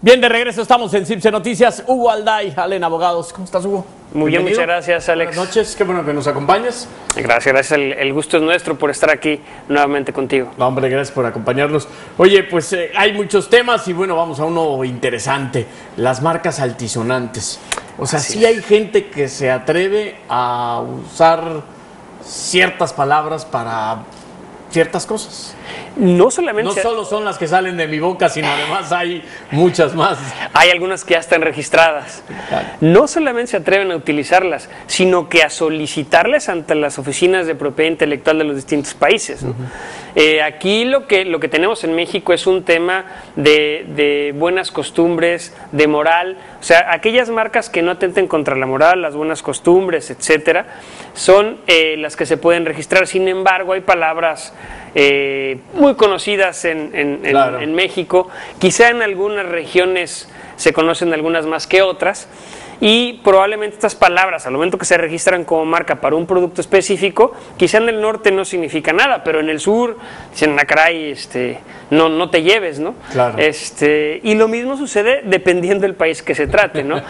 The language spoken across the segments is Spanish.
Bien, de regreso estamos en CIPSE Noticias. Hugo Alday, Allen Abogados. ¿Cómo estás, Hugo? Muy bien, muchas gracias, Alex. Buenas noches, qué bueno que nos acompañes. Gracias. El gusto es nuestro por estar aquí nuevamente contigo. No, hombre, gracias por acompañarnos. Oye, pues hay muchos temas y bueno, vamos a uno interesante. Las marcas altisonantes. O sea, sí hay gente que se atreve a usar ciertas palabras para ciertas cosas. No solamente... No solo son las que salen de mi boca, sino además hay muchas más. Hay algunas que ya están registradas. Claro. No solamente se atreven a utilizarlas, sino que a solicitarlas ante las oficinas de propiedad intelectual de los distintos países, ¿no? Aquí lo que tenemos en México es un tema de buenas costumbres, de moral. O sea, aquellas marcas que no atenten contra la moral, las buenas costumbres, etcétera, son las que se pueden registrar. Sin embargo, hay palabras muy conocidas en México, quizá en algunas regiones se conocen algunas más que otras, y probablemente estas palabras, al momento que se registran como marca para un producto específico, quizá en el norte no significa nada, pero en el sur dicen, caray, no te lleves, ¿no? Claro. Y lo mismo sucede dependiendo del país que se trate, ¿no?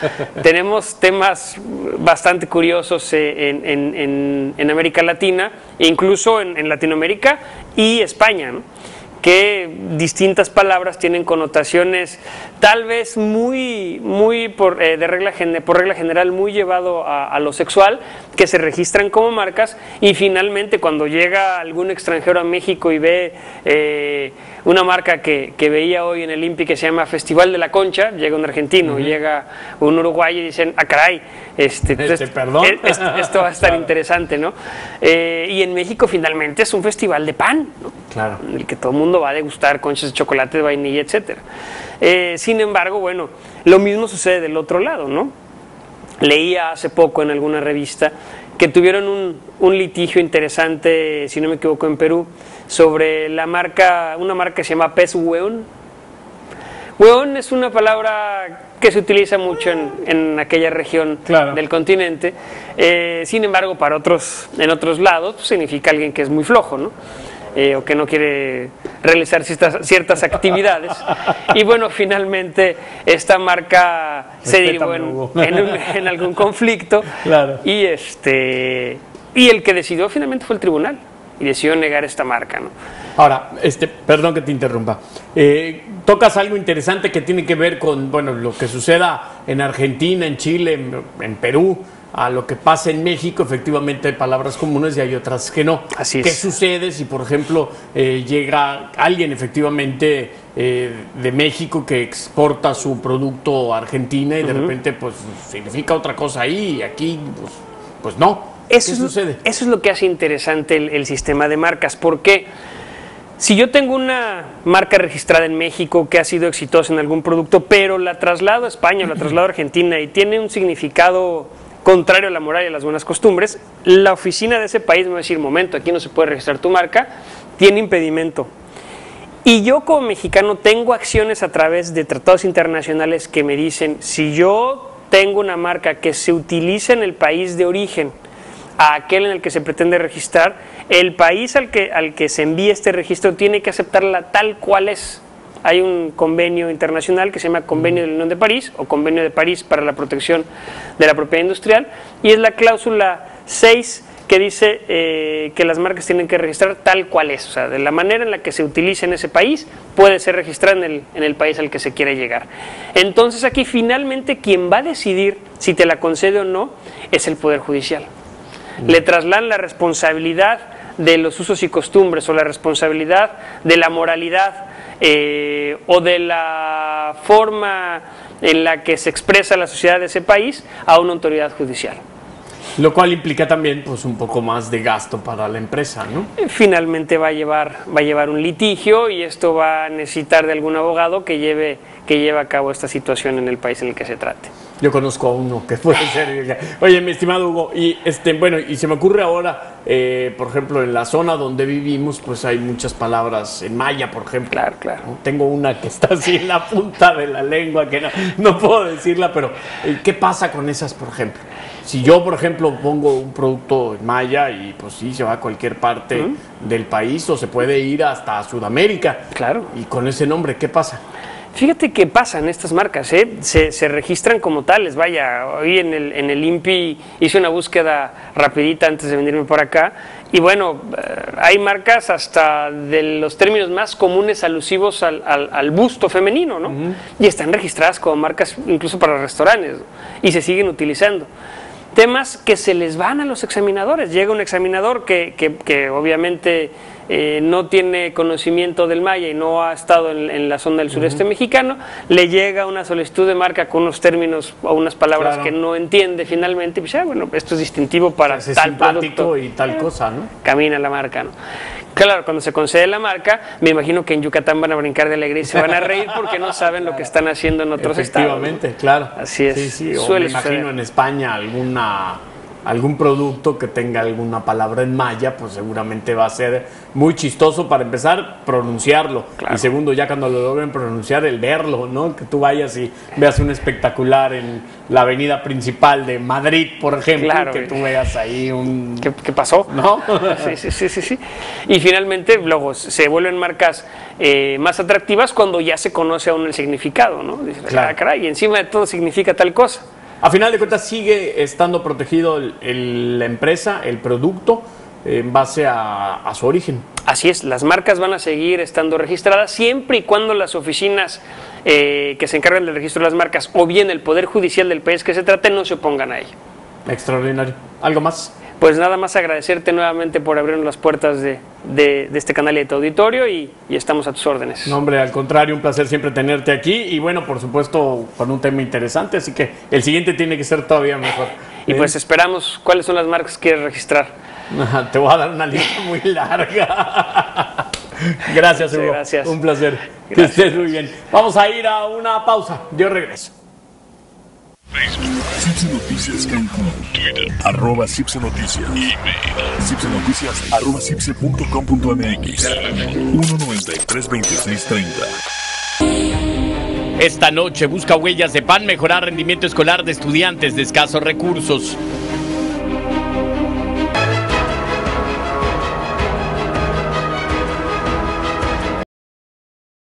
Tenemos temas bastante curiosos en América Latina, e incluso en Latinoamérica y España, ¿no? Que distintas palabras tienen connotaciones tal vez muy por regla general muy llevado a lo sexual, que se registran como marcas, y finalmente cuando llega algún extranjero a México y ve una marca que veía hoy en el INPI que se llama Festival de la Concha, llega un argentino, llega un uruguayo y dicen, caray, perdón. Esto va a estar interesante, ¿no? Y en México finalmente es un festival de pan, ¿no? Claro. En el que todo el mundo va a degustar conchas de chocolate, de vainilla, etcétera. Sin embargo, bueno, lo mismo sucede del otro lado, ¿no? Leía hace poco en alguna revista que tuvieron un litigio interesante, si no me equivoco, en Perú, sobre una marca que se llama Pez Hueón. Hueón es una palabra que se utiliza mucho en aquella región del continente. Sin embargo, en otros lados pues, significa alguien que es muy flojo, ¿no? O que no quiere realizar ciertas actividades. Y bueno, finalmente esta marca se derivó en algún conflicto. Claro. Y el que decidió finalmente fue el tribunal y decidió negar esta marca, ¿no? Ahora, perdón que te interrumpa. Tocas algo interesante que tiene que ver con, bueno, lo que suceda en Argentina, en Chile, en Perú, a lo que pasa en México. Efectivamente hay palabras comunes y hay otras que no. Así es. ¿Qué sucede si, por ejemplo, llega alguien efectivamente de México que exporta su producto a Argentina y de repente pues significa otra cosa ahí y aquí pues no? ¿Qué sucede? Eso es lo que hace interesante el sistema de marcas, porque si yo tengo una marca registrada en México que ha sido exitosa en algún producto, pero la traslado a España o la traslado a Argentina y tiene un significado contrario a la moral y a las buenas costumbres, la oficina de ese país me va a decir, momento, aquí no se puede registrar tu marca, tiene impedimento. Y yo como mexicano tengo acciones a través de tratados internacionales que me dicen, si yo tengo una marca que se utiliza en el país de origen, a aquel en el que se pretende registrar, el país al que se envía este registro tiene que aceptarla tal cual es. Hay un convenio internacional que se llama Convenio de la Unión de París o Convenio de París para la protección de la propiedad industrial, y es la cláusula 6 que dice que las marcas tienen que registrar tal cual es, o sea, de la manera en la que se utiliza en ese país puede ser registrada en el país al que se quiere llegar. Entonces aquí finalmente quien va a decidir si te la concede o no es el Poder Judicial. Le trasladan la responsabilidad de los usos y costumbres o la responsabilidad de la moralidad o de la forma en la que se expresa la sociedad de ese país a una autoridad judicial. Lo cual implica también pues un poco más de gasto para la empresa, ¿no? Finalmente va a llevar un litigio, y esto va a necesitar de algún abogado que lleve a cabo esta situación en el país en el que se trate. Yo conozco a uno que puede ser. Oye, mi estimado Hugo, y bueno, y se me ocurre ahora, por ejemplo, en la zona donde vivimos, pues hay muchas palabras en maya, por ejemplo. Claro. Tengo una que está así en la punta de la lengua, que no puedo decirla, pero ¿qué pasa con esas, por ejemplo? Si yo, por ejemplo, pongo un producto en maya y pues sí, se va a cualquier parte del país o se puede ir hasta Sudamérica. Claro. Y con ese nombre, ¿qué pasa? Fíjate que pasan estas marcas, se registran como tales. Vaya, hoy en el INPI hice una búsqueda rapidita antes de venirme por acá y bueno, hay marcas hasta de los términos más comunes alusivos al busto femenino, ¿no? Y están registradas como marcas incluso para restaurantes, ¿no? Y se siguen utilizando. Temas que se les van a los examinadores. Llega un examinador que obviamente no tiene conocimiento del maya y no ha estado en la zona del sureste mexicano, le llega una solicitud de marca con unos términos o unas palabras que no entiende finalmente, y pues bueno, esto es distintivo para tal producto y tal cosa, ¿no? Camina la marca, ¿no? Claro, cuando se concede la marca, me imagino que en Yucatán van a brincar de alegría y se van a reír porque no saben lo que están haciendo en otros estados. Efectivamente, claro. Así es. Sí, o me imagino en España algún producto que tenga alguna palabra en maya, pues seguramente va a ser muy chistoso para empezar, pronunciarlo. Claro. Y segundo, ya cuando lo logren pronunciar, el verlo, ¿no? Que tú vayas y veas un espectacular en la avenida principal de Madrid, por ejemplo, claro, que tú veas ahí un... ¿Qué pasó? ¿No? Sí. Y finalmente luego se vuelven marcas más atractivas cuando ya se conoce aún el significado, ¿no? Dices, claro. Caray, y encima de todo significa tal cosa. A final de cuentas sigue estando protegido la empresa, el producto, en base a su origen. Así es, las marcas van a seguir estando registradas siempre y cuando las oficinas que se encargan del registro de las marcas o bien el Poder Judicial del país que se trate no se opongan a ello. Extraordinario. ¿Algo más? Pues nada más agradecerte nuevamente por abrirnos las puertas de este canal y de tu auditorio y estamos a tus órdenes. No, hombre, al contrario, un placer siempre tenerte aquí y bueno, por supuesto, con un tema interesante, así que el siguiente tiene que ser todavía mejor. Y pues esperamos, ¿cuáles son las marcas que quieres registrar? Te voy a dar una lista muy larga. Gracias, Hugo. Gracias. Un placer. Gracias. Que estés muy bien. Vamos a ir a una pausa. Yo regreso. Facebook, Cipse Noticias Cancún, Twitter, @CipseNoticias, email, cipsenoticias @cipse.com.mx, 193-2630. Esta noche busca Huellas de Pan mejorar rendimiento escolar de estudiantes de escasos recursos.